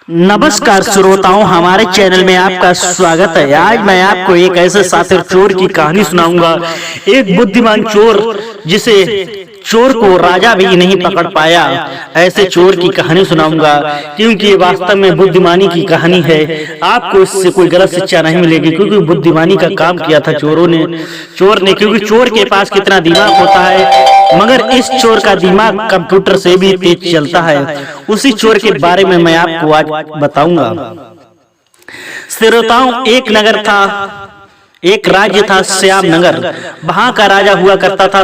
नमस्कार श्रोताओं, हमारे चैनल में आपका स्वागत है। आज मैं आपको एक ऐसे शातिर चोर की कहानी सुनाऊंगा। एक बुद्धिमान चोर जिसे चोर को राजा भी नहीं पकड़ पाया, ऐसे चोर की कहानी सुनाऊंगा, क्योंकि ये वास्तव में बुद्धिमानी की कहानी है। आपको इससे कोई गलत शिक्षा नहीं मिलेगी, क्योंकि बुद्धिमानी का काम किया था चोर ने। क्योंकि चोर के पास कितना दिमाग होता है, मगर इस चोर का दिमाग कंप्यूटर से भी तेज चलता है। उसी चोर के बारे में मैं आपको आज बताऊंगा। श्रोताओं, एक नगर था, एक राज्य था श्याम नगर। वहां का राजा हुआ करता था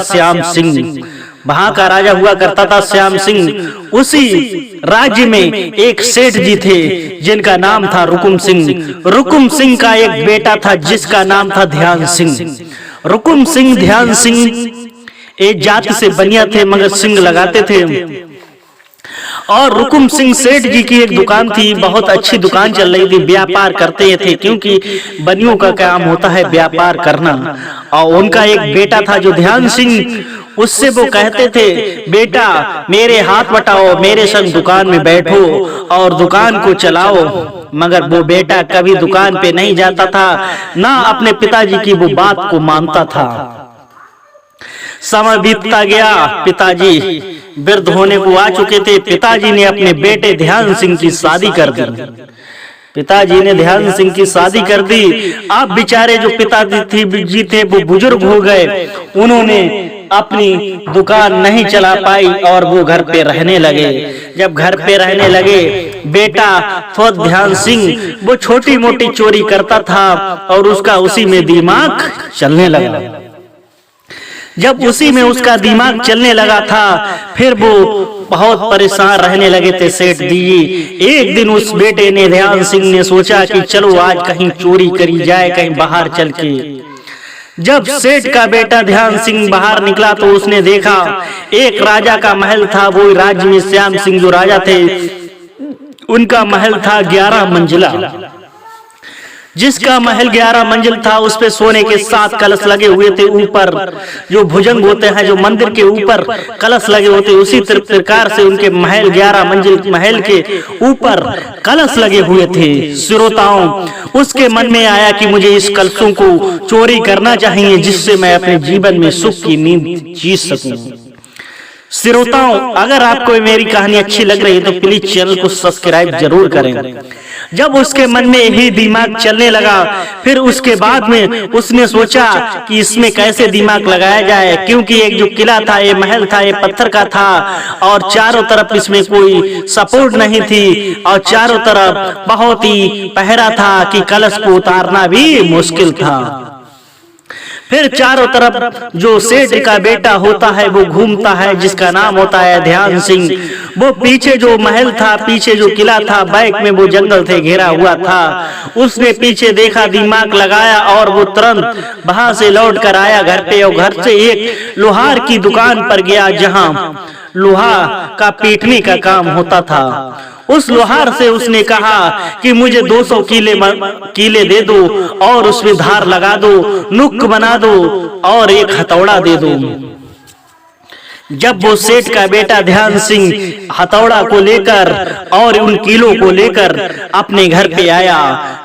श्याम सिंह। उसी राज्य में एक सेठ जी थे जिनका नाम था रुकुम सिंह। रुकुम सिंह का एक बेटा था जिसका नाम था ध्यान सिंह। रुकुम सिंह ध्यान सिंह एक जाति से बनिया थे, मगर सिंह लगाते थे। और रुकुम सिंह सेठ जी की एक दुकान थी, बहुत अच्छी दुकान चल रही थी, व्यापार करते थे, क्योंकि बनियों का काम होता है व्यापार करना। और उनका एक बेटा था जो ध्यान सिंह, उससे वो कहते थे, बेटा मेरे हाथ बटाओ, मेरे संग दुकान में बैठो और दुकान को चलाओ। मगर वो बेटा कभी दुकान पे नहीं जाता था, ना अपने पिताजी की वो बात को मानता था। समय बीतता गया, पिताजी वृद्ध होने को आ चुके थे। पिताजी ने अपने बेटे ध्यान सिंह की शादी कर दी। अब बेचारे जो पिताजी थे वो बुजुर्ग हो गए, उन्होंने अपनी दुकान नहीं चला पाई और वो घर पे रहने लगे। जब घर पे रहने लगे, बेटा ध्यान सिंह वो छोटी मोटी चोरी करता था और उसका उसी में दिमाग चलने लगा। जब उसी में उसका दिमाग चलने लगा था, फिर वो बहुत परेशान रहने लगे थे सेठ जी। एक दिन उस बेटे ने, ध्यान सिंह ने सोचा कि चलो आज कहीं चोरी करी जाए, कहीं बाहर चल के। जब सेठ का बेटा ध्यान सिंह बाहर निकला तो उसने देखा एक राजा का महल था। वो राज्य में श्याम सिंह जो राजा थे, उनका महल था 11 मंजिला। जिसका महल 11 मंजिल था, उस पे सोने के 7 कलश लगे हुए थे। ऊपर जो भुजंग होते हैं, जो मंदिर के ऊपर कलश लगे होते, उसी प्रकार से उनके महल 11 मंजिल महल के ऊपर कलश लगे हुए थे। श्रोताओं, उसके मन में आया कि मुझे इस कलशों को चोरी करना चाहिए, जिससे मैं अपने जीवन में सुख की नींद जी सकूं। श्रोताओं, अगर आपको मेरी कहानी अच्छी लग रही है तो प्लीज चैनल को सब्सक्राइब जरूर करें। जब उसके मन में यही दिमाग चलने लगा, फिर उसके बाद में उसने सोचा कि इसमें कैसे दिमाग लगाया जाए, क्योंकि एक जो किला था, ये महल था, ये पत्थर का था और चारों तरफ इसमें कोई सपोर्ट नहीं थी और चारों तरफ बहुत ही पहरा था कि कलश को उतारना भी मुश्किल था। फिर चारों तरफ जो सेठ का बेटा होता है वो घूमता है, जिसका नाम होता है ध्यान सिंह। वो पीछे जो महल था, पीछे जो किला था, बैक में वो जंगल से घेरा हुआ था। उसने पीछे देखा, दिमाग लगाया और वो तुरंत वहां से लौट कर आया घर पे और घर से एक लोहार की दुकान पर गया, जहां लोहा का पीटने का काम होता था। उस लोहार से उसने कहा कि मुझे 200 कीले दे दो और उसमें धार लगा दो, नुक बना दो और एक हथौड़ा दे दो। जब वो सेठ का बेटा ध्यान सिंह हथौड़ा को लेकर और उन कीलों को लेकर अपने घर पे आया,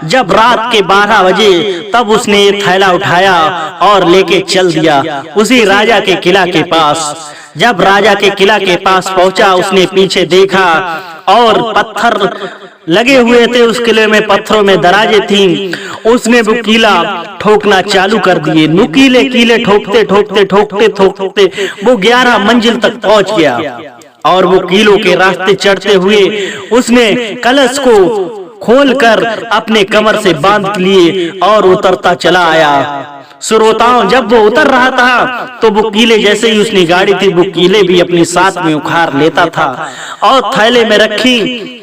जब रात के 12 बजे, तब उसने एक थैला उठाया और लेके चल दिया उसी राजा के किला के पास। जब राजा के किला के पास पहुंचा, उसने पीछे देखा और पत्थर लगे हुए थे, उस किले में पत्थरों में दराजें थीं। उसने वो कीला ठोकना चालू कर दिए। नुकीले कीले ठोकते ठोकते ठोकते ठोकते वो 11 मंजिल तक पहुंच गया और वो कीलों के रास्ते चढ़ते हुए उसने कलश को खोलकर अपने कमर से बांध लिए और उतरता चला आया। श्रोताओं, जब वो उतर रहा था तो वो कीले जैसे ही उसने गाड़ी थी, वो कीले भी अपने साथ में उखाड़ लेता था और थैले में रखी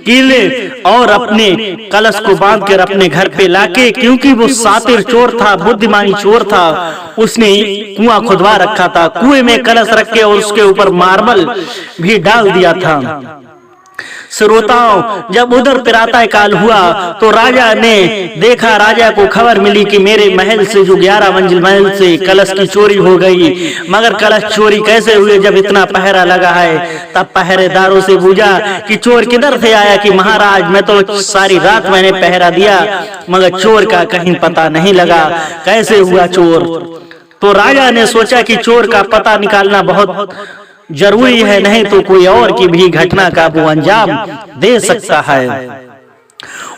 कीले और अपने कलश को बांधकर अपने घर पे लाके, क्योंकि वो शातिर चोर था, बुद्धिमानी चोर था, उसने कुआं खुदवा रखा था। कुएं में कलश रख के और उसके ऊपर मार्बल भी डाल दिया था। श्रोताओं, जब उधर प्रातः काल हुआ तो राजा ने देखा, राजा को खबर मिली कि मेरे महल से जो 11 मंजिल महल से कलश की चोरी हो गई। मगर कलश चोरी कैसे हुए जब इतना पहरा लगा है? तब पहरेदारों से पूछा कि चोर किधर से आया? कि महाराज मैं तो सारी रात मैंने पहरा दिया मगर चोर का कहीं पता नहीं लगा। कैसे हुआ चोर? तो राजा ने सोचा कि चोर का पता निकालना बहुत जरूरी है, नहीं तो कोई और की भी घटना का वो अंजाम दे सकता है।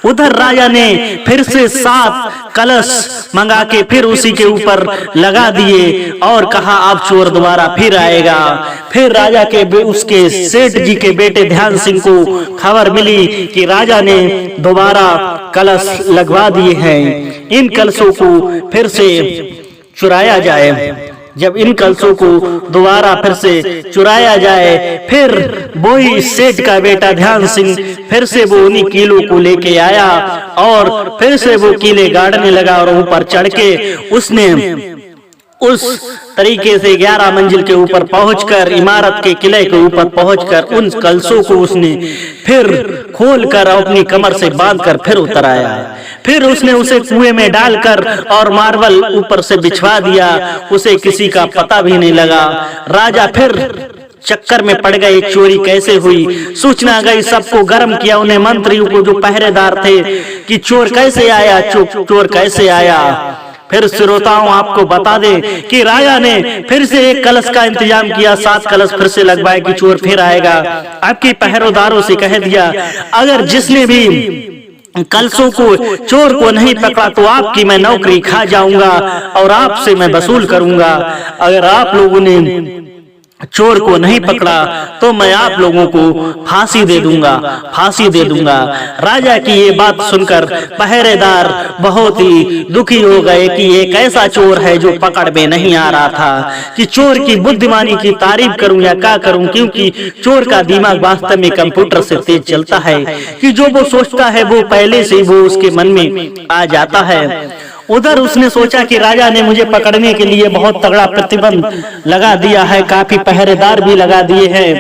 उधर राजा ने फिर से 7 कलश मंगा के फिर उसी के ऊपर लगा दिए और कहा अब चोर दोबारा फिर आएगा। फिर राजा के उसके सेठ जी के बेटे ध्यान सिंह को खबर मिली कि राजा ने दोबारा कलश लगवा दिए हैं, इन कलशों को फिर से चुराया जाए। जब इन कलशों को दोबारा फिर से चुराया जाए, फिर वही सेठ का बेटा ध्यान सिंह फिर से वो उन्हीं कीलों को लेके आया और फिर से वो कीले गाड़ने लगा और ऊपर चढ़ के उसने उस तरीके से 11 मंजिल के ऊपर पहुंचकर, इमारत के किले के ऊपर पहुंचकर उन कलशों को उसने फिर खोलकर अपनी कमर से बांधकर फिर उतर आया। फिर उसने उसे कुएं में डालकर और मार्बल ऊपर से बिछवा दिया, उसे किसी का पता भी नहीं लगा। राजा फिर चक्कर में पड़ गए, चोरी कैसे हुई? सूचना गई, सबको गर्म किया, उन्हें मंत्रियों को जो पहरेदार थे कि चोर कैसे आया, चोर कैसे आया। फिर श्रोताओं आपको बता दे कि राजा ने फिर से एक कलश का इंतजाम किया, 7 कलश फिर से लगवाए कि चोर फिर आएगा। आपके पहरेदारों से कह दिया अगर जिसने भी कलशों को चोर को नहीं पकड़ा तो आपकी मैं नौकरी खा जाऊंगा और आपसे मैं वसूल करूंगा। अगर आप लोगों ने चोर को नहीं पकड़ा तो मैं आप लोगों को फांसी दे दूंगा, फांसी दे दूंगा। राजा की ये बात सुनकर पहरेदार बहुत ही दुखी हो गए कि एक ऐसा चोर है जो पकड़ में नहीं आ रहा था कि चोर की बुद्धिमानी की तारीफ करूं या क्या करूं, क्योंकि चोर का दिमाग वास्तव में कंप्यूटर से तेज चलता है कि जो वो सोचता है वो पहले से वो उसके मन में आ जाता है। उधर उसने सोचा कि राजा ने मुझे पकड़ने के लिए बहुत तगड़ा प्रतिबंध लगा दिया है, काफी पहरेदार भी लगा दिए हैं।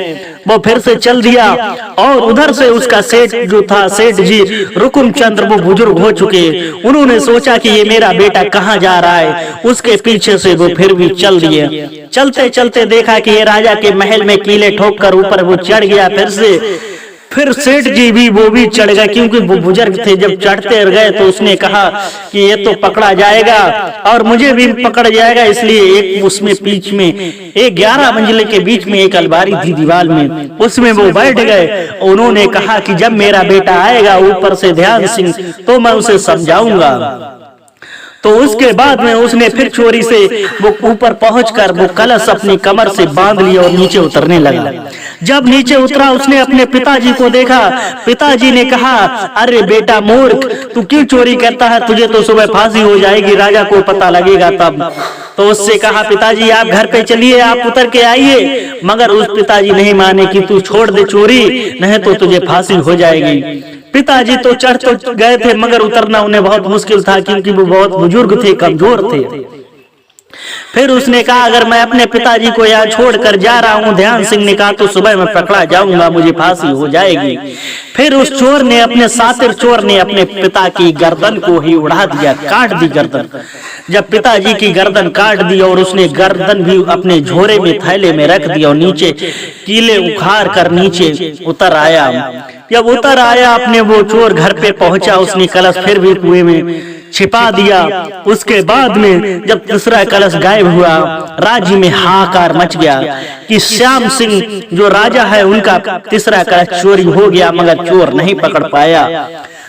वो फिर से चल दिया और उधर से उसका सेठ जो था, सेठ जी रुकुम चंद्र, वो बुजुर्ग हो चुके, उन्होंने सोचा कि ये मेरा बेटा कहाँ जा रहा है, उसके पीछे से वो फिर भी चल दिए। चलते चलते देखा कि ये राजा के महल में कीले ठोक कर ऊपर वो चढ़ गया। फिर सेठ जी भी वो भी चढ़ गए, क्योंकि वो बुजुर्ग थे। जब चढ़ते गए तो उसने कहा कि ये तो पकड़ा जाएगा और मुझे भी पकड़ जाएगा, इसलिए एक उसमें बीच में एक 11 मंजिले के बीच में एक अलमारी थी दीवार में, उसमें वो बैठ गए। उन्होंने कहा कि जब मेरा बेटा आएगा ऊपर से ध्यान सिंह तो मैं उसे समझाऊंगा। तो उसके बाद में उसने फिर चोरी से वो ऊपर पहुंचकर वो कलश अपनी कमर से बांध लिया और नीचे उतरने लगा। जब नीचे उतरा उसने अपने पिताजी को देखा। पिताजी ने कहा अरे बेटा मूर्ख, तू क्यों चोरी करता है, तुझे तो सुबह फांसी हो जाएगी, राजा को पता लगेगा तब। तो उससे कहा पिताजी आप घर पे चलिए, आप उतर के आइए। मगर उस पिताजी नहीं माने कि तू छोड़ दे चोरी, नहीं तो तुझे फांसी हो जाएगी। पिताजी तो चढ़ तो गए थे मगर उतरना उन्हें बहुत मुश्किल था, क्योंकि वो बहुत बुजुर्ग थे, कमजोर थे। फिर उसने कहा अगर मैं अपने पिताजी को यहाँ छोड़कर जा रहा हूँ, ध्यान सिंह ने कहा तो सुबह मैं पकड़ा जाऊंगा, मुझे फांसी हो जाएगी। फिर उस चोर ने, अपने सातिर चोर ने अपने पिता की गर्दन को ही उड़ा दिया, काट दी गर्दन। जब पिताजी की गर्दन काट दी और उसने गर्दन भी अपने झोरे में थैले में रख दिया और नीचे कीले उखाड़ कर नीचे उतर आया। जब उतर आया अपने वो चोर घर पे पहुंचा, उसने कलश फिर भी कुएं में छिपा दिया। उसके बाद में जब तीसरा कलश गायब हुआ, राज्य में हाहाकार मच गया कि श्याम सिंह जो राजा है उनका तीसरा कलश चोरी हो गया, मगर चोर नहीं पकड़ पाया।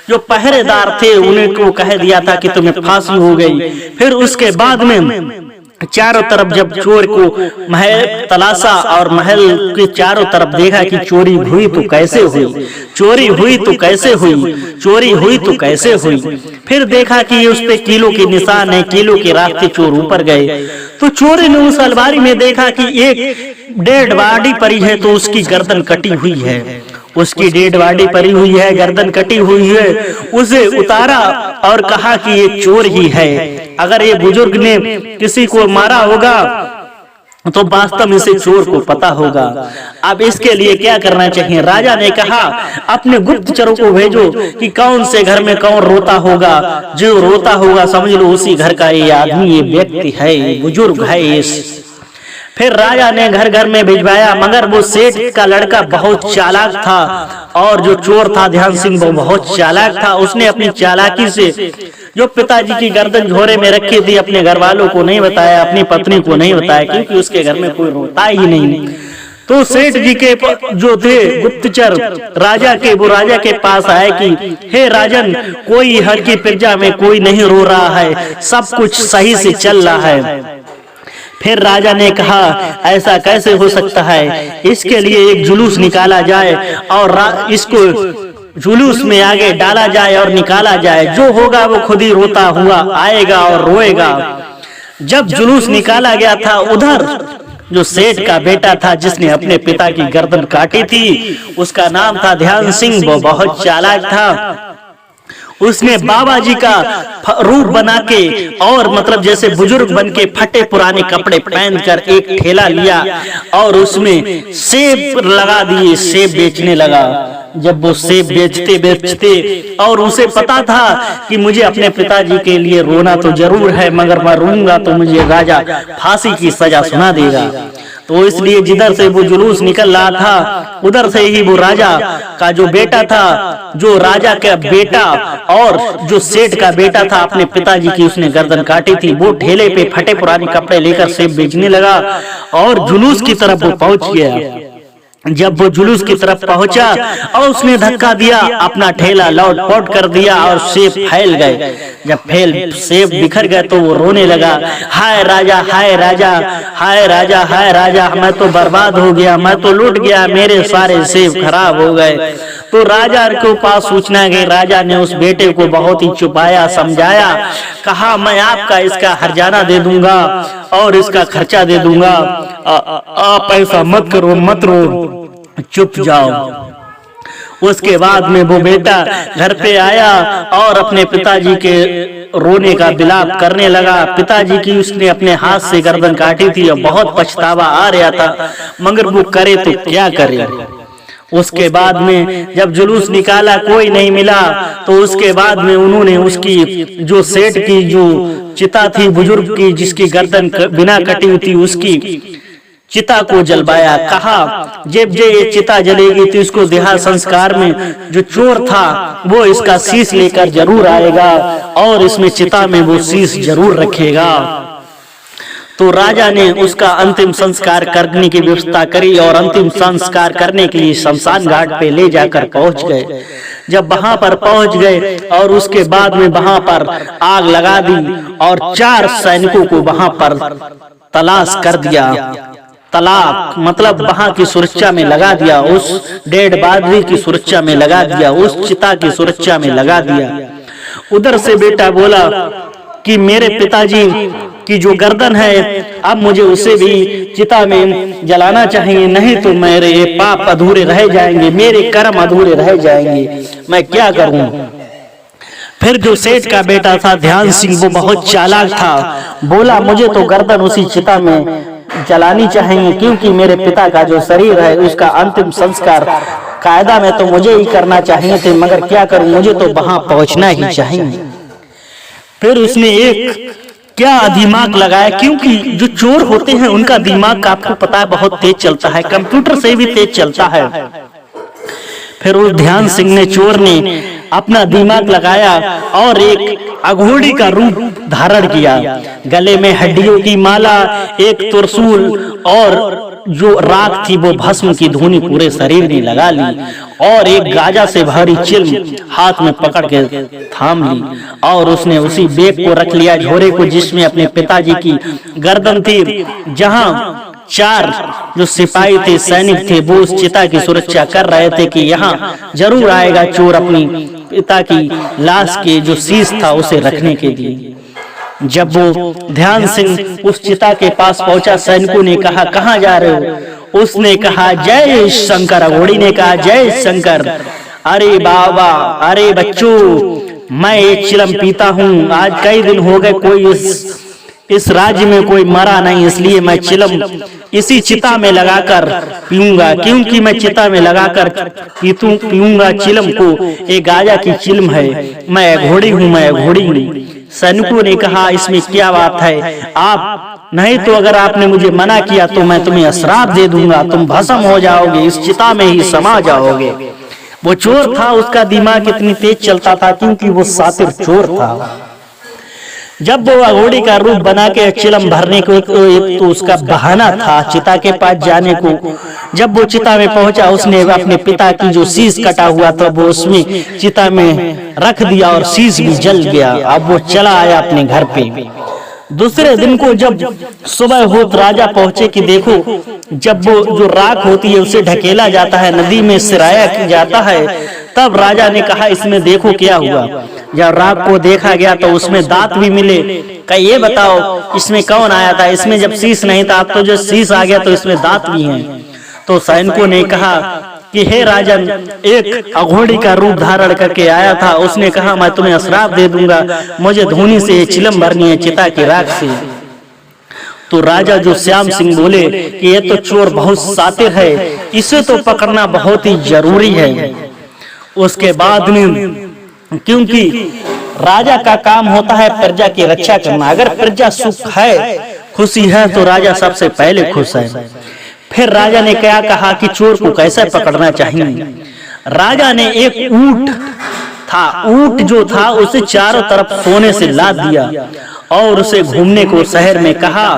जो पहरेदार थे उन्हें को कह दिया था कि तुम्हें फांसी हो गई। फिर उसके बाद में चारों तरफ जब चोर को महल तलाशा और महल के चारों तरफ देखा कि चोरी हुई तो कैसे हुई, चोरी हुई तो कैसे हुई, चोरी हुई तो कैसे हुई। फिर देखा कि उस पे कीलों के निशान है, कीलों के रास्ते चोर ऊपर गए। तो चोर ने उस अलमारी में देखा कि एक डेड बॉडी पड़ी है, तो उसकी गर्दन कटी हुई है, उसकी डेड बॉडी पड़ी हुई है, गर्दन कटी हुई है। उसे उतारा और कहा कि ये चोर ही है। अगर ये बुजुर्ग ने किसी को मारा होगा तो वास्तव में इसे चोर को पता होगा। अब इसके लिए क्या करना चाहिए? राजा ने कहा अपने गुप्तचरों को भेजो कि कौन से घर में कौन रोता होगा, जो रोता होगा समझ लो उसी घर का ये आदमी, ये व्यक्ति है, ये बुजुर्ग है। फिर राजा ने घर घर में भिजवाया, मगर वो सेठ का लड़का बहुत चालाक था और जो चोर था ध्यान सिंह वो बहुत चालाक था। उसने अपनी चालाकी से जो पिताजी की गर्दन झोरे में रखी थी अपने घर वालों को नहीं बताया, अपनी पत्नी को नहीं बताया, क्योंकि उसके घर में कोई रोता ही नहीं। तो सेठ जी के जो थे गुप्तचर राजा के, वो राजा के पास आए कि हे राजन, कोई हर की प्रजा में कोई नहीं रो रहा है, सब कुछ सही से चल रहा है। फिर राजा ने कहा ऐसा कैसे हो सकता है, इसके लिए एक जुलूस निकाला जाए और इसको जुलूस में आगे डाला जाए और निकाला जाए, जो होगा वो खुद ही रोता हुआ आएगा और रोएगा। जब जुलूस निकाला गया था, उधर जो सेठ का बेटा था जिसने अपने पिता की गर्दन काटी थी, उसका नाम था ध्यान सिंह, वो बहुत चालाक था। उसने बाबा जी का रूप बना के और मतलब जैसे बुजुर्ग बन के फटे पुराने कपड़े पहनकर एक ठेला लिया और उसमें सेब लगा दिए, सेब बेचने लगा। जब वो सेब बेचते बेचते और उसे पता था कि मुझे अपने पिताजी के लिए रोना तो जरूर है, मगर मैं रोऊंगा तो मुझे राजा फांसी की सजा सुना देगा। तो इसलिए जिधर से वो जुलूस निकल रहा था उधर से ही वो राजा का जो बेटा था, जो राजा का बेटा और जो सेठ का बेटा था, अपने पिताजी की उसने गर्दन काटी थी, वो ठेले पे फटे पुराने कपड़े लेकर सेब बेचने लगा और जुलूस की तरफ वो पहुंच गया। जब वो जुलूस की तरफ पहुंचा और उसने धक्का दिया, अपना ठेला लौट पौट कर दिया और सेब फैल गए। जब सेब बिखर गए तो वो रोने लगा, हाय राजा, हाय राजा, हाय राजा, हाय राजा, मैं तो बर्बाद हो गया, मैं तो लूट गया, मेरे सारे सेब खराब हो गए। तो राजा के पास सूचना गई। राजा ने उस बेटे को बहुत ही चुपाया, समझाया, कहा मैं आपका इसका हर्जाना दे दूंगा और इसका खर्चा दे दूंगा, आप ऐसा मत करो, मत रो, चुप जाओ। उसके बाद में वो बेटा घर पे आया और अपने पिताजी के रोने का विलाप करने लगा। पिताजी की उसने अपने हाथ से गर्दन काटी थी और बहुत पछतावा आ रहा था, मगर वो करे तो क्या करे। उसके बाद में जब जुलूस निकाला कोई नहीं मिला, तो उसके बाद में उन्होंने उसकी जो सेठ की जो चिता थी बुजुर्ग की, जिसकी गर्दन बिना कटी हुई थी, उसकी चिता को जलवाया। कहा जब ये चिता जलेगी तो इसको देहा संस्कार में जो चोर था वो इसका शीश लेकर जरूर आएगा और इसमें चिता में वो शीश जरूर रखेगा। तो राजा ने उसका अंतिम संस्कार करने की व्यवस्था करी और अंतिम संस्कार करने के लिए शमशान घाट पे ले जाकर पहुंच गए। जब वहां पर पहुंच गए और उसके बाद में वहां पर आग लगा दी और 4 सैनिकों को वहां पर तलाश कर दिया। तलाक मतलब वहां की सुरक्षा में लगा दिया, उस डेड बॉडी की सुरक्षा में लगा दिया, उस चिता की सुरक्षा में लगा दिया। उधर से बेटा बोला कि मेरे पिताजी की जो गर्दन है अब मुझे उसे भी चिता में जलाना चाहिए, नहीं तो मेरे पाप अधूरे रह जाएंगे, मेरे कर्म अधूरे रह जाएंगे, मैं क्या करूं। फिर जो सेठ का बेटा था ध्यान सिंह, वो बहुत चालाक था, बोला मुझे तो गर्दन उसी चिता में जलानी चाहिए, क्योंकि मेरे पिता का जो शरीर है उसका अंतिम संस्कार कायदा में तो मुझे ही करना चाहिए थे, मगर क्या करूं, मुझे तो वहां पहुंचना ही चाहिए। फिर उसने एक क्या दिमाग लगाया, क्योंकि जो चोर होते हैं उनका दिमाग आपको पता है बहुत तेज चलता है, कंप्यूटर से भी तेज चलता है। फिर उस ध्यान सिंह ने, चोर ने अपना दिमाग लगाया और एक अघोड़ी का रूप धारण किया, गले में हड्डियों की माला, एक त्रिशूल और जो राख थी वो भस्म की धूनी पूरे शरीर में लगा ली और एक गाजा से भारी चिल्म हाथ में पकड़ के थाम ली और उसने उसी बैग को रख लिया, झोरे को, जिसमें अपने पिताजी की गर्दन थी। जहां 4 जो सिपाही थे, सैनिक थे, वो उस चिता की सुरक्षा कर रहे थे कि यहाँ जरूर आएगा चोर अपनी पिता की लाश के जो शीश था उसे रखने के लिए। जब वो ध्यान सिंह उस चिता के पास पहुंचा, सैनिकों ने कहा कहाँ जा रहे हो? उसने कहा जय शंकर। अघोड़ी ने कहा जय शंकर। अरे बाबा, अरे बच्चों, मैं एक चिलम पीता हूँ, आज कई दिन हो गए कोई इस इस राज्य में कोई मरा नहीं, इसलिए मैं चिलम इसी चिता में लगाकर पीऊंगा, क्योंकि मैं चिता में लगाकर पीऊंगा चिलम को। एक गाजा की चिलम है, मैं घोड़ी हूँ, मैं घोड़ी हूँ। सैनिकों ने कहा इसमें क्या बात है, आप नहीं तो अगर आपने मुझे मना किया तो मैं तुम्हें श्राप दे दूंगा, तुम भस्म हो जाओगे, इस चिता में ही समा जाओगे। वो चोर था, उसका दिमाग इतनी तेज चलता था क्योंकि वो शातिर चोर था। जब वो घोड़ी का रूप बना के चिलम भरने को, एक तो उसका बहाना था चिता के पास जाने को। जब वो चिता में पहुंचा, उसने अपने पिता की जो शीश कटा हुआ था वो उसमें चिता में रख दिया और शीश भी जल गया। अब वो चला आया अपने घर पे। दूसरे दिन को जब सुबह हो तो राजा पहुंचे कि देखो, जब वो जो राख होती है उसे ढकेला जाता है, नदी में सिराया की जाता है। तब राजा ने कहा इसमें देखो क्या हुआ। जब राख को देखा गया तो उसमें दांत भी मिले। कहा ये बताओ इसमें कौन आया था, इसमें जब शीश नहीं था, अब तो जो शीश आ गया तो इसमें दांत भी हैं। तो सैनिकों ने कहा कि हे राजन, एक अघोड़ी का रूप धारण करके आया था, उसने कहा मैं तुम्हें श्राप दे दूंगा, मुझे धूनी से चिलम भरनी है चिता की राख से। तो राजा जो श्याम सिंह बोले कि ये तो चोर बहुत शातिर है, इसे तो पकड़ना बहुत ही जरूरी है। उसके बाद में, क्योंकि राजा का काम होता है प्रजा की रक्षा करना, अगर प्रजा सुख है, खुशी है तो राजा सबसे पहले खुश है। फिर राजा ने क्या कहा कि चोर को कैसे पकड़ना चाहिए। राजा ने एक ऊंट था, ऊंट जो था उसे चारों तरफ सोने से लाद दिया और उसे घूमने को शहर में कहा,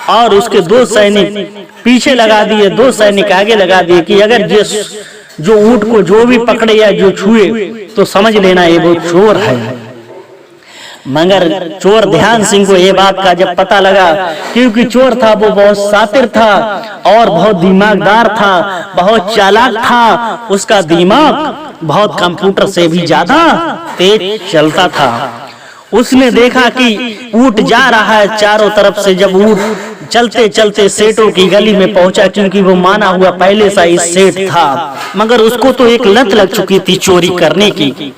और उसके 2 सैनिक पीछे लगा दिए, 2 सैनिक आगे लगा दिए कि अगर जो ऊंट को जो भी पकड़े या जो छुए तो समझ लेना ये वो चोर है। मगर चोर ध्यान सिंह को ये बात का जब पता लगा, क्योंकि चोर था वो बहुत शातिर था और बहुत दिमागदार था, बहुत चालाक था, उसका दिमाग बहुत कंप्यूटर से भी ज्यादा तेज चलता था। उसने देखा कि ऊंट जा रहा है चारों तरफ से। जब ऊंट चलते चलते सेठों की गली में पहुंचा, क्योंकि वो माना हुआ पहले से ही सेठ था, मगर उसको तो एक लत लग चुकी थी चोरी करने की।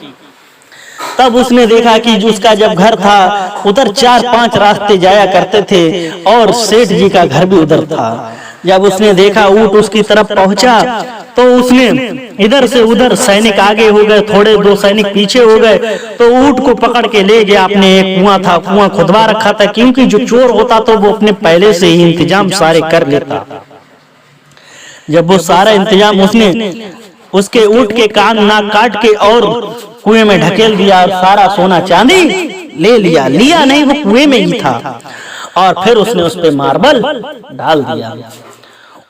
तब उसने देखा कि उसका जब घर था उधर 4-5 रास्ते जाया करते थे और सेठ जी का घर भी उधर था। जब उसने देखा ऊंट उसकी तरफ पहुंचा तो उसने इधर से उधर सैनिक आगे हो गए, थोड़े 2 सैनिक पीछे हो गए, तो ऊंट को पकड़ के ले गया। अपने एक कुआं था, कुआं खुदवा रखा था, क्योंकि जो चोर होता तो वो अपने पहले से ही इंतजाम सारे कर लेता। जब वो सारा इंतजाम उसके ऊंट के कान नाक काट के और कुएं में ढकेल दिया और सारा सोना चांदी ले लिया। लिया नहीं, वो कुएं में ही था। और फिर उसने उस पे मार्बल डाल दिया।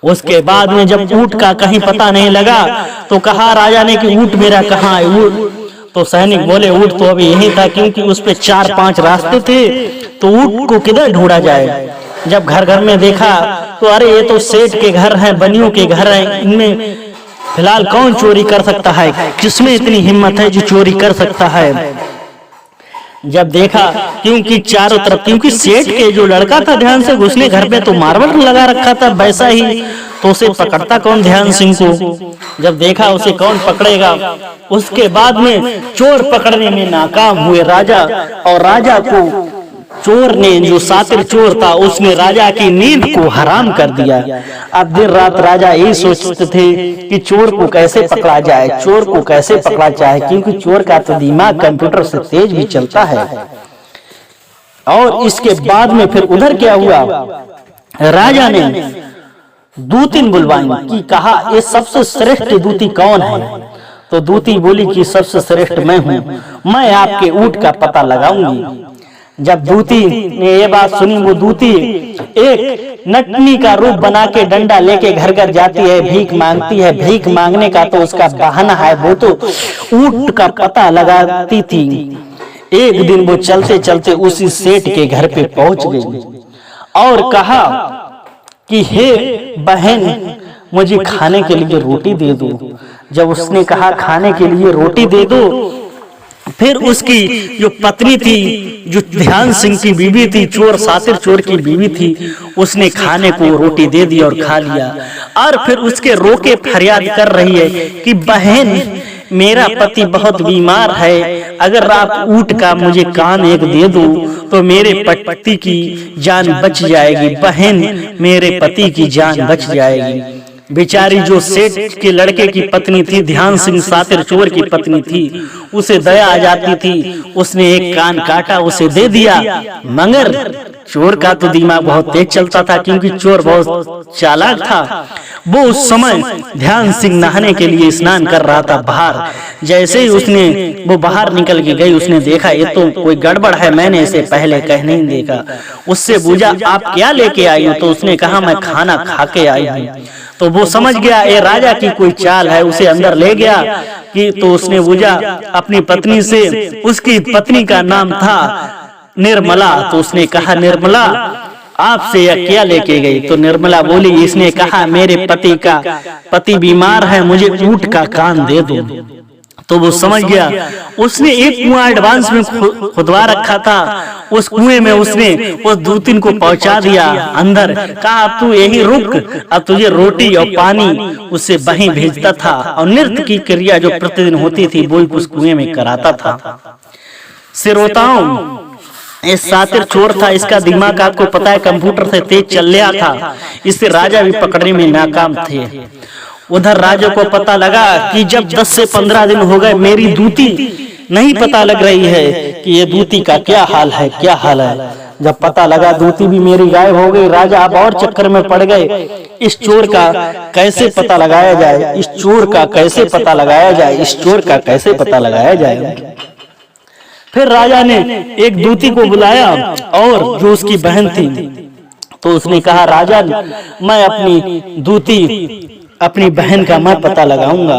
उसके बाद में जब ऊंट का कहीं पता नहीं लगा तो कहा राजा ने कि ऊंट मेरा कहाँ है ऊंट। तो सैनिक बोले ऊंट तो अभी यही था, क्योंकि उस पे 4-5 रास्ते थे, तो ऊंट को किधर ढूंढा जाए। जब घर घर में देखा तो अरे ये तो सेठ के घर हैं, बनियों के घर हैं, इनमें फिलहाल कौन चोरी कर सकता है, किसमें इतनी हिम्मत है जो चोरी कर सकता है। जब देखा, क्योंकि चारों तरफ, क्योंकि सेठ के जो लड़का था ध्यान से, उसने घर पे तो मार्बल लगा रखा था वैसा ही, तो उसे पकड़ता कौन ध्यान सिंह को। जब देखा उसे कौन पकड़ेगा। उसके बाद में चोर पकड़ने में नाकाम हुए राजा, और राजा को चोर ने, जो शातिर चोर था, उसने राजा की नींद को हराम कर दिया। अब दिन रात राजा यही सोचते थे कि चोर को कैसे पकड़ा जाए, चोर को कैसे पकड़ा जाए, क्योंकि चोर का तो दिमाग कंप्यूटर से तेज भी चलता है। और इसके बाद में फिर उधर क्या हुआ, राजा ने दूतिन बुलवाई कि कहा ये सबसे श्रेष्ठ दूती कौन है। तो दूती बोली कि सबसे श्रेष्ठ मैं हूँ, मैं आपके ऊंट का पता लगाऊंगी। जब दूती ने ये बात सुनी, वो दूती एक नटनी का रूप बना के डंडा लेके घर घर जाती है, भीख मांगती है। भीख मांगने का तो उसका बहाना है, वो तो ऊंट का पता लगाती थी। एक दिन वो चलते चलते उसी सेठ के घर पे पहुंच गई और कहा कि हे बहन, मुझे खाने के लिए रोटी दे दो। जब उसने कहा खाने के लिए रोटी दे दो, फिर उसकी जो पत्नी थी, जो ध्यान सिंह की बीवी थी, चोर शातिर चोर की बीवी थी, उसने खाने को रोटी दे दी और खा लिया। और फिर उसके रोके फरियाद कर रही है कि बहन मेरा पति बहुत बीमार है, अगर आप ऊँट का मुझे कान एक दे दो तो मेरे पति की जान बच जाएगी। बहन, मेरे पति की जान बच जाएगी। बेचारी जो सेठ के लड़के की पत्नी थी, ध्यान सिंह सातिर चोर की पत्नी थी, उसे दया आ जाती थी। उसने एक कान काटा, उसे दे दिया। मगर चोर का तो दिमाग बहुत तेज चलता था, क्योंकि चोर बहुत चालाक था। वो उस समय ध्यान सिंह नहाने के लिए स्नान कर रहा था बाहर। जैसे ही वो बाहर निकल के गई, उसने देखा ये तो कोई गड़बड़ है, मैंने इसे पहले कह नहीं देखा। उससे पूछा, आप क्या लेके आई हो? तो उसने कहा, मैं खाना खा के आई हूँ। तो वो समझ गया ये राजा की कोई चाल है, उसे अंदर ले गया कि तो उसने पूछा अपनी पत्नी से, उसकी पत्नी का नाम था निर्मला। तो उसने कहा, निर्मला आपसे यह क्या लेके गई? तो निर्मला बोली, इसने कहा मेरे पति बीमार है, मुझे ऊँट का कान दे दो। तो वो समझ गया। उसने एक कुआं एडवांस में खुदवा रखा था, उस कुएं में उसने उस दूतिन को पहुंचा दिया अंदर। कहा, अब तू यही रुक, अब तुझे रोटी और पानी उससे वहीं भेजता था, और नृत्य की क्रिया जो प्रतिदिन होती थी वो उस कुएं में कराता था। श्रोताओं, ये सातिर चोर था, इसका दिमाग आपको पता है कंप्यूटर से तेज चल रहा था, इससे राजा भी पकड़ने में नाकाम थे। उधर राजा को पता लगा कि जब 10 से 15 दिन हो गए, मेरी दूती नहीं पता लग रही है कि ये दूती का क्या हाल है, क्या हाल है। जब पता लगा दूती भी मेरी गायब हो गई, राजा अब और चक्कर में पड़ गए। इस चोर का कैसे पता लगाया जाए, इस चोर का कैसे पता लगाया जाए, इस चोर का कैसे पता लगाया जाए। फिर राजा ने एक दूती को बुलाया, और जो उसकी बहन थी, तो उसने कहा, राजा मैं अपनी बहन का मैं पता लगाऊंगा।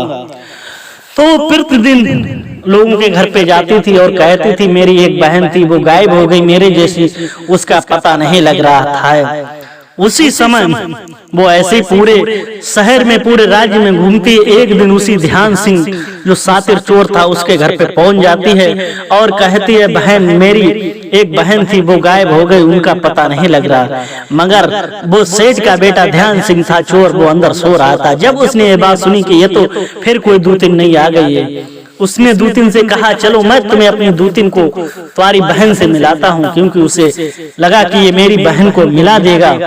तो प्रतिदिन लोगों के घर पे जाती थी और कहती थी, मेरी एक बहन थी, वो गायब हो गई, मेरे जैसी, उसका पता नहीं लग रहा था। उसी समय वो ऐसे पूरे शहर में, पूरे राज्य में घूमती। एक दिन उसी ध्यान सिंह जो सातिर चोर था उसके घर पे पहुंच जाती है और कहती है, बहन, मेरी एक बहन थी, वो गायब हो गई, उनका पता नहीं लग रहा। मगर वो सेठ का बेटा ध्यान सिंह था चोर, वो अंदर सो रहा था। जब उसने ये बात सुनी कि ये तो फिर कोई दूतिन नहीं आ गई है, उसने दूतिन से कहा, चलो मैं तुम्हें अपनी दूतिन को तुम्हारी बहन से मिलाता हूँ, क्योंकि उसे लगा कि ये मेरी बहन को मिला देगा।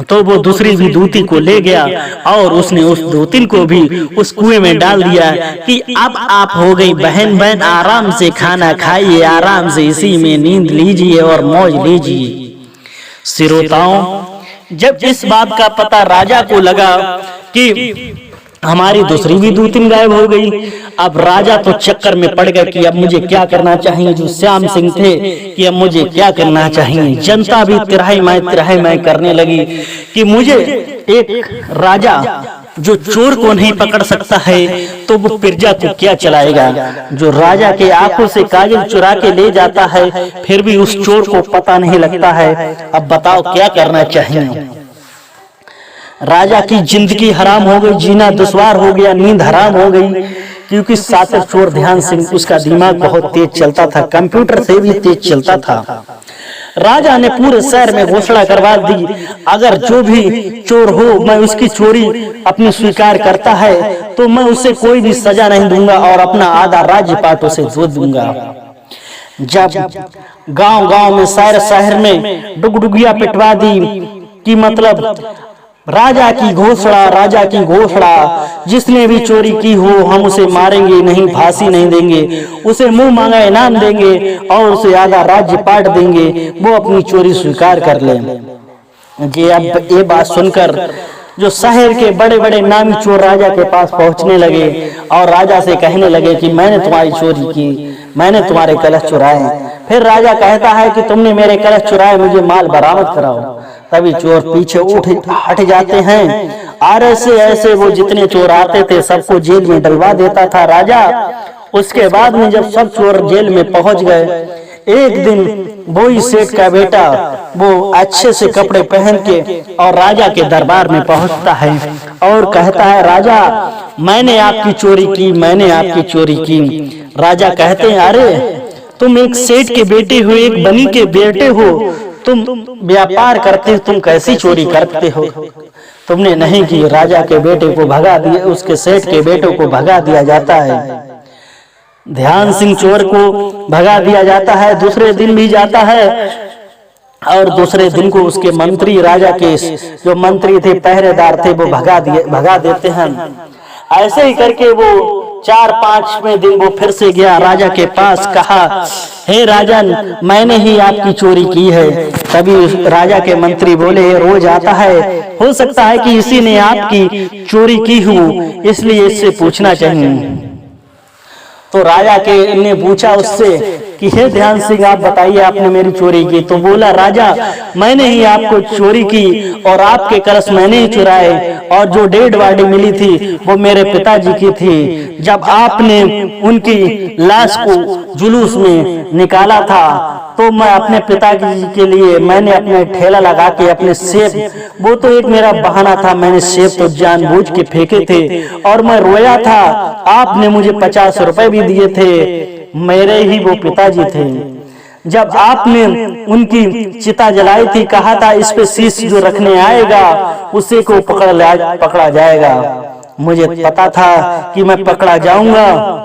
तो वो दूसरी भी दूती को ले गया और उसने उस दूतिन को भी उस कुएं में डाल दिया कि अब आप हो गई बहन। बहन, आराम से खाना खाइए, आराम से इसी में नींद लीजिए और मौज लीजिए। श्रोताओं, जब इस बात का पता राजा को लगा कि हमारी दूसरी भी दूतिन गायब हो गई, अब राजा तो चक्कर में पड़ गए कि अब मुझे क्या करना चाहिए। जो श्याम सिंह थे कि अब मुझे क्या करना चाहिए। जनता भी तिराही माई करने लगी कि मुझे एक राजा जो चोर को नहीं पकड़ सकता है तो वो प्रजा को क्या चलाएगा। जो राजा के आंखों से काजल चुरा के ले जाता है फिर भी उस चोर को पता नहीं लगता है। अब बताओ क्या करना चाहिए। राजा की जिंदगी हराम हो गई, जीना दुश्वार हो गया, नींद हराम हो गई, क्योंकि सातिर चोर ध्यान सिंह, उसका दिमाग बहुत तेज चलता था, कंप्यूटर से भी तेज चलता था। राजा ने पूरे शहर में घोषणा करवा दी, अगर जो भी चोर हो मैं उसकी चोरी अपनी स्वीकार करता है तो मैं उसे कोई भी सजा नहीं दूंगा और अपना आधा राज्य पाट उसे दे दूंगा। जब गांव-गांव में, शहर में डुगडुगिया पिटवा दी कि मतलब राजा की घोषणा, जिसने भी चोरी की हो हम उसे मारेंगे नहीं, फांसी नहीं देंगे, उसे मुंह मांगा इनाम देंगे और उसे आधा राज्य पाट देंगे, वो अपनी चोरी स्वीकार कर ले। अब ये बात सुनकर जो शहर के बड़े बड़े नामी चोर राजा के पास पहुंचने लगे और राजा से कहने लगे कि मैंने तुम्हारी चोरी की, मैंने तुम्हारे कलश चुराए। फिर राजा कहता है कि तुमने मेरे कलश चुराए, मुझे माल बरामद कराओ। तभी चोर पीछे हट जाते हैं और ऐसे वो जितने चोर आते थे सबको जेल में डलवा देता था राजा। उसके बाद में जब सब चोर जेल में पहुंच गए, एक दिन वही सेठ का बेटा वो अच्छे से कपड़े पहन के और राजा के दरबार में पहुंचता है और कहता है, राजा मैंने आपकी चोरी की, मैंने आपकी चोरी की। राजा कहते हैं, अरे तुम एक सेठ के बेटे हो, एक बनी के बेटे हो, तुम व्यापार करते हो, तुम कैसी चोरी करते हो? तुमने नहीं की। राजा के बेटे को भगा दिया, उसके सेठ के बेटों को भगा दिया जाता है। ध्यान सिंह चोर को भगा दिया जाता है, दूसरे दिन भी जाता है और दूसरे दिन को उसके मंत्री, राजा के जो मंत्री थे, पहरेदार थे, वो भगा देते हैं। ऐसे ही करके वो 4-5वें दिन वो फिर से गया राजा के पास, कहा, हे राजन, मैंने ही आपकी चोरी की है। तभी राजा के मंत्री बोले, रोज आता है, हो सकता है कि इसी ने आपकी चोरी की हो, इसलिए इससे पूछना चाहिए। तो राजा के ने पूछा उससे कि हे ध्यान सिंह, आप बताइए, आपने मेरी चोरी की? तो बोला, राजा, मैंने ही आपको चोरी की और आपके कलश मैंने ही चुराए और जो डेड बॉडी मिली थी वो मेरे पिताजी की थी। जब आपने उनकी लाश को जुलूस में निकाला था तो मैं अपने पिताजी के लिए मैंने अपने ठेला लगा के अपने सेब, वो तो एक मेरा बहाना था, मैंने सेब तो जानबूझ के फेंके थे और मैं रोया था। आपने मुझे 50 रुपए भी दिए थे, मेरे ही वो पिताजी थे। जब आपने उनकी चिता जलाई थी, कहा था इस पे शीश जो रखने आएगा उसी को पकड़ा जाएगा। मुझे पता था कि मैं पकड़ा जाऊंगा,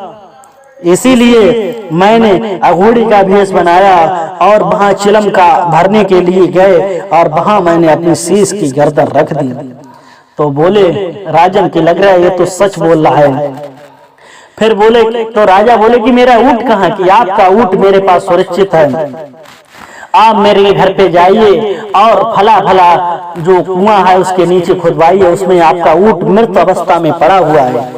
इसीलिए मैंने अघोड़ी का भेष बनाया और वहां चिलम का भरने के लिए गए और वहां मैंने अपनी शीश की गर्दन रख दी। तो बोले राजन के लग रहा है ये तो सच बोल रहा है। फिर बोले, तो राजा बोले कि मेरा ऊंट कहाँ? कि आपका ऊंट मेरे पास सुरक्षित है, आप मेरे घर पे जाइए और फला फला जो कुआं है उसके नीचे खुदवाइए, उसमें आपका ऊंट मृत अवस्था में पड़ा हुआ है।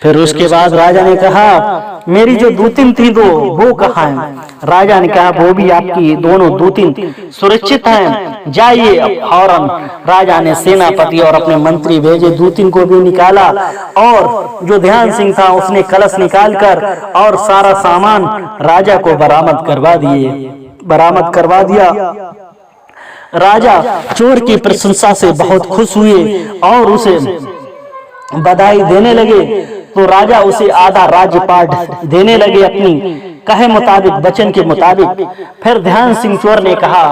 फिर उसके बाद राजा ने कहा, मेरी जो दूतिन थी दो, वो कहाँ है? राजा ने कहा, वो भी आपकी दोनों दूतिन सुरक्षित हैं, जाइए। फौरन राजा ने सेनापति और अपने मंत्री भेजे, दूतिन को भी निकाला और जो ध्यान सिंह था उसने कलश निकालकर और सारा सामान राजा को बरामद करवा दिया। राजा चोर की प्रशंसा से बहुत खुश हुए और उसे बधाई देने लगे। तो राजा उसे आधा राज्यपाट देने लगे अपनी कहे मुताबिक, वचन के मुताबिक। फिर ध्यान सिंह चोर ने कहा,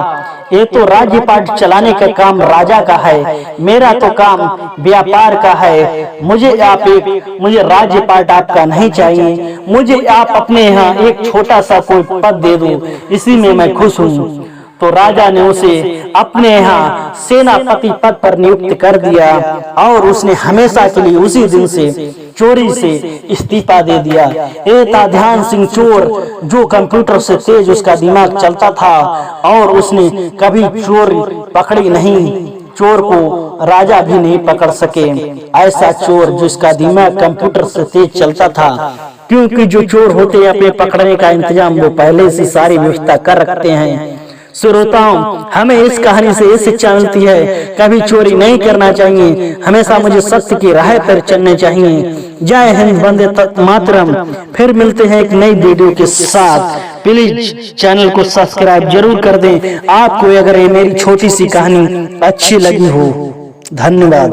ये तो राज्यपाट चलाने का काम राजा का है, मेरा तो काम व्यापार का है। मुझे राज्यपाट आपका नहीं चाहिए, मुझे आप अपने यहाँ एक छोटा सा कोई पद दे दो, इसी में मैं खुश हूँ। तो राजा ने उसे अपने यहाँ सेनापति पद पर नियुक्त कर दिया और उसने हमेशा के लिए उसी दिन से चोरी से इस्तीफा दे दिया। ये था ध्यान सिंह चोर, जो कंप्यूटर से तेज उसका दिमाग चलता था और उसने कभी चोर पकड़ी नहीं, चोर को राजा भी नहीं पकड़ सके। ऐसा चोर जिसका दिमाग कंप्यूटर से तेज चलता था, क्योंकि जो चोर होते हैं अपने पकड़ने का इंतजाम वो पहले से सारी व्यवस्था कर रखते हैं। श्रोताओं, हमें इस कहानी से ये शिक्षा मिलती है, कभी चोरी नहीं करना चाहिए, हमेशा मुझे सत्य की राह पर चलने चाहिए। जय हिंद, वंदे मातरम। फिर मिलते हैं एक नई वीडियो के साथ। प्लीज चैनल को सब्सक्राइब जरूर कर दें, आपको अगर ये मेरी छोटी सी कहानी अच्छी लगी हो। धन्यवाद।